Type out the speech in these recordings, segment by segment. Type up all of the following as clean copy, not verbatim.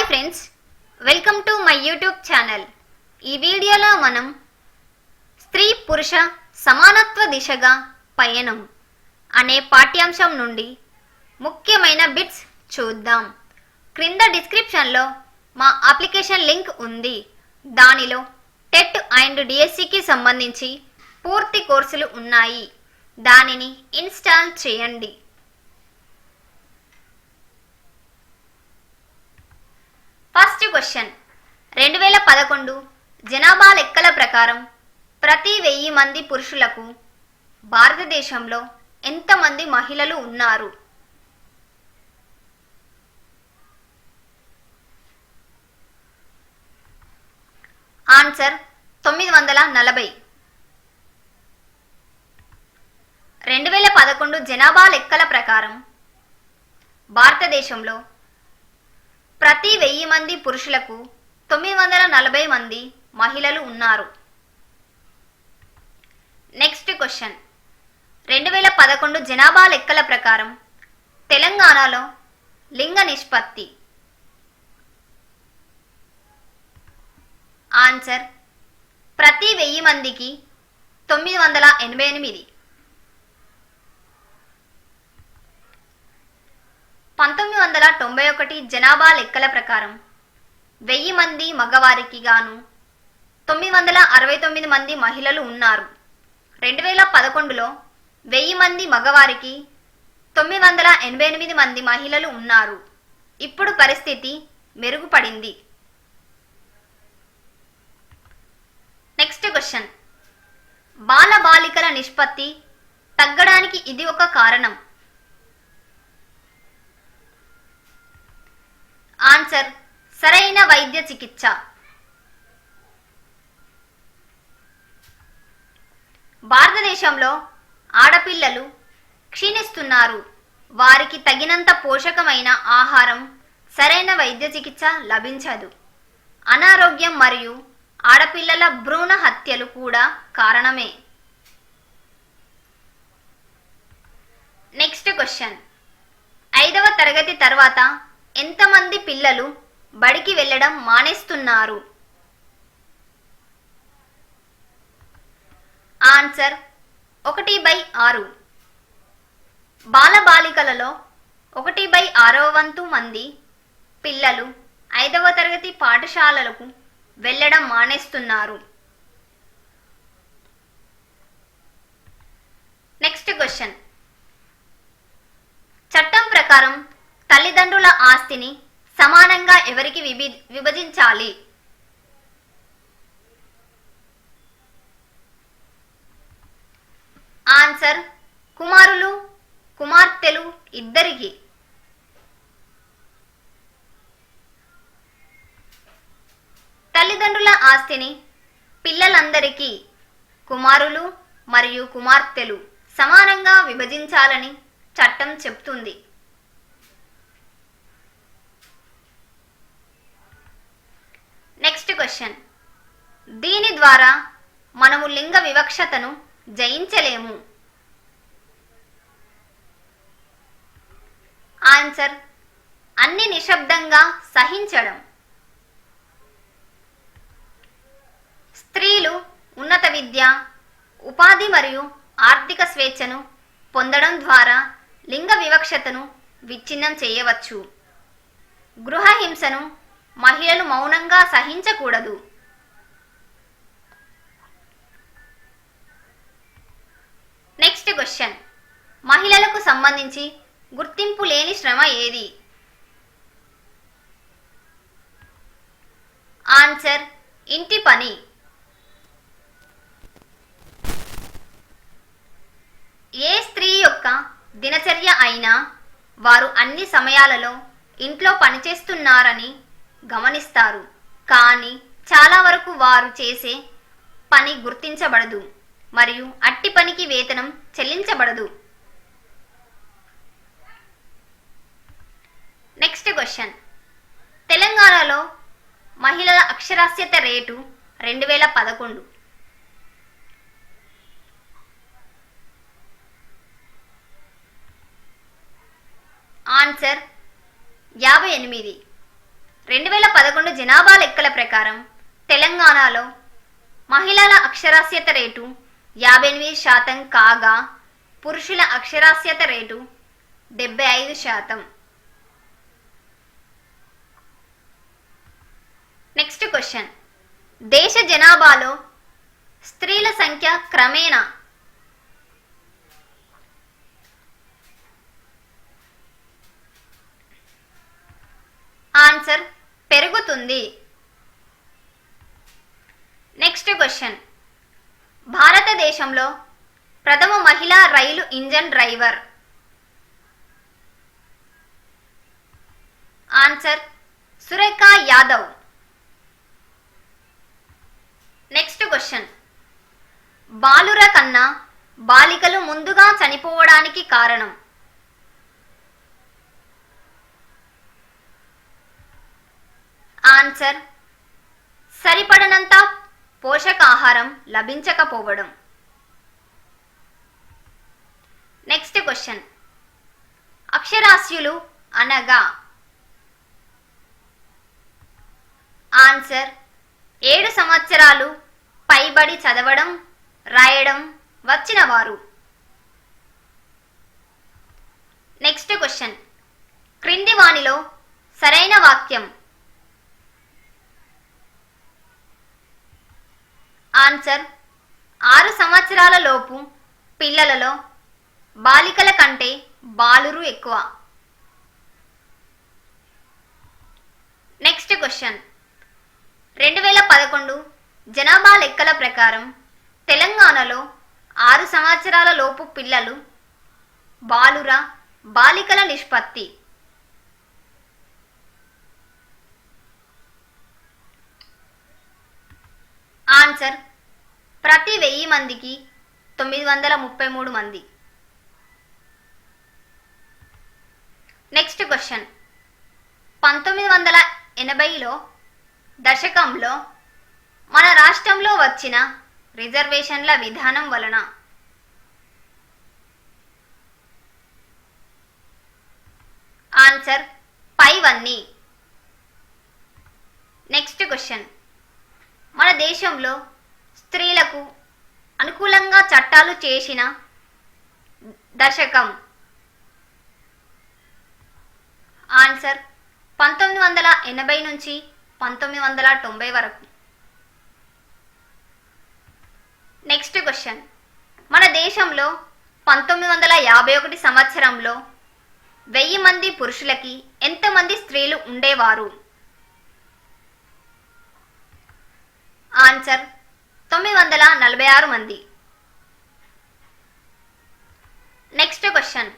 Hi friends, welcome to my YouTube channel. ఈ వీడియోలో మనం స్త్రీ పురుష సమానత్వ దిశగా పయనం అనే పాఠ్యాంశం నుండి ముఖ్యమైన బిట్స్ చూద్దాం. క్రింద డిస్క్రిప్షన్లో మా అప్లికేషన్ లింక్ ఉంది. దానిలో టెట్ అండ్ డిఎస్సికి సంబంధించి పూర్తి కోర్సులు ఉన్నాయి. దానిని ఇన్స్టాల్ చేయండి. ఫస్ట్ క్వశ్చన్, 2011 జనాభా లెక్కల ప్రకారం ప్రతి 1000 మంది పురుషులకు భారతదేశంలో ఎంతమంది మహిళలు ఉన్నారు? ఆన్సర్ 940. 2011 జనాభా లెక్కల ప్రకారం భారతదేశంలో ప్రతి 1000 మంది పురుషులకు 940 మంది మహిళలు ఉన్నారు. నెక్స్ట్ క్వశ్చన్, 2011 జనాభా లెక్కల ప్రకారం తెలంగాణలో లింగ నిష్పత్తి? ఆన్సర్ ప్రతి 1000 మందికి 988. 1991 జనాభా లెక్కల ప్రకారం 1000 మంది మగవారికి గాను 969 మంది మహిళలు ఉన్నారు. 2011లో 1000 మంది మగవారికి 988 మంది మహిళలు ఉన్నారు. ఇప్పుడు పరిస్థితి మెరుగుపడింది. నెక్స్ట్ క్వశ్చన్, బాల బాలికల నిష్పత్తి తగ్గడానికి ఇది ఒక కారణం. ఆన్సర్ సరైన వైద్య చికిత్స. భారతదేశంలో ఆడపిల్లలు క్షీణిస్తున్నారు. వారికి తగినంత పోషకమైన ఆహారం, సరైన వైద్య చికిత్స లభించదు. అనారోగ్యం మరియు ఆడపిల్లల భ్రూణ హత్యలు కూడా కారణమే. నెక్స్ట్ క్వశ్చన్, 5వ తరగతి తర్వాత ఎంతమంది పిల్లలు బడికి వెళ్ళడం మానేస్తున్నారు? ఆన్సర్ 1/6. బాలబాలికలలో 1/6 వంతు మంది పిల్లలు 5వ తరగతి పాఠశాలలకు వెళ్ళడం మానేస్తున్నారు. నెక్స్ట్ క్వశ్చన్, చట్టం ప్రకారం తల్లిదండ్రుల ఆస్తిని సమానంగా ఎవరికి విభజించాలి? ఆన్సర్ కుమారులు కుమార్తెలు ఇద్దరికి. తల్లిదండ్రుల ఆస్తిని పిల్లలందరికీ కుమారులు మరియు కుమార్తెలు సమానంగా విభజించాలని చట్టం చెప్తుంది. నెక్స్ట్ క్వశ్చన్, దీని ద్వారా మనము లింగ వివక్షతను జయించలేము. ఆన్సర్ అన్ని నిశ్శబ్దంగా సహించడం. స్త్రీలు ఉన్నత విద్య, ఉపాధి మరియు ఆర్థిక స్వేచ్ఛను పొందడం ద్వారా లింగ వివక్షతను విచ్ఛిన్నం చేయవచ్చు. గృహహింసను మహిళలు మౌనంగా సహించకూడదు. నెక్స్ట్ క్వశ్చన్, మహిళలకు సంబంధించి గుర్తింపు లేని శ్రమ ఏది? ఆన్సర్ ఇంటి పని. ఏ స్త్రీ యొక్క దినచర్య అయినా వారు అన్ని సమయాలలో ఇంట్లో పనిచేస్తున్నారని గమనిస్తారు. కానీ చాలా వరకు వారు చేసే పని గుర్తించబడదు మరియు అట్టి పనికి వేతనం చెల్లించబడదు. నెక్స్ట్ క్వశ్చన్, తెలంగాణలో మహిళల అక్షరాస్యత రేటు 2011. ఆన్సర్ 58. 2011 జనాభా లెక్కల ప్రకారం తెలంగాణలో మహిళల అక్షరాస్యత రేటు 58% కాగా పురుషుల అక్షరాస్యత రేటు 75%. Next question. దేశ జనాభాలో స్త్రీల సంఖ్య క్రమేణా ఆన్సర్ పెరుగుతుంది. Next question. భారతదేశంలో ప్రథమ మహిళా రైలు engine driver. Answer Surekha Yadav. Next question. బాలుర కన్నా బాలికలు ముందుగా చనిపోవడానికి కారణం. ఆన్సర్ సరిపడనంత పోషకాహారం లభించకపోవడం. Next question. అక్షరాస్యులు అనగా. ఆన్సర్ 7 సంవత్సరాలు పైబడి చదవడం రాయడం వచ్చిన వారు. Next question. క్రింది వానిలో సరైన వాక్యం. ఆన్సర్ 6 సంవత్సరాల లోపు పిల్లలలో బాలికల కంటే బాలురు ఎక్కువ. Next question. 2011 జనాభా లెక్కల ప్రకారం తెలంగాణలో 6 సంవత్సరాల లోపు పిల్లలు బాలుర బాలికల నిష్పత్తి. ఆన్సర్ ప్రతి 1000 మందికి 933 మంది. Next question. 1980లో దశకంలో మన రాష్ట్రంలో వచ్చిన రిజర్వేషన్ల విధానం వలన. ఆన్సర్ పైవన్నీ. Next question. మన దేశంలో స్త్రీలకు అనుకూలంగా చట్టాలు చేసిన దశకం. ఆన్సర్ 1980 నుంచి 1990 వరకు. Next question. మన దేశంలో 1951 సంవత్సరంలో 1000 మంది పురుషులకి ఎంతమంది స్త్రీలు ఉండేవారు. ఆన్సర్ 946 మంది. Next question.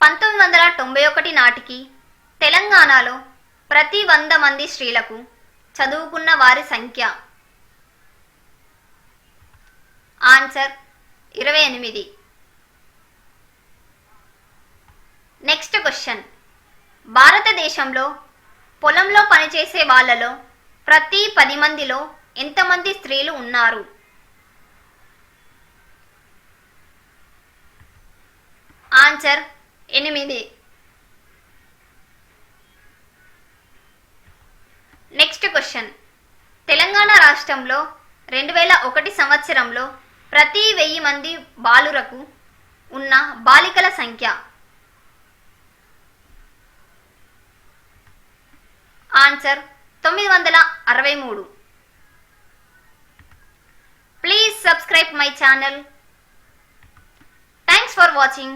1991 నాటికి తెలంగాణలో ప్రతి 100 మంది స్త్రీలకు చదువుకున్న వారి సంఖ్య. ఆన్సర్ 28. Next question. భారతదేశంలో పొలంలో పనిచేసే వాళ్ళలో ప్రతి 10 మందిలో ఎంతమంది స్త్రీలు ఉన్నారు. ఆన్సర్ 8. Next question. తెలంగాణ రాష్ట్రంలో 2001 సంవత్సరంలో ప్రతి 1000 మంది బాలురకు ఉన్న బాలికల సంఖ్య. Answer 963. Please subscribe my channel. Thanks for watching.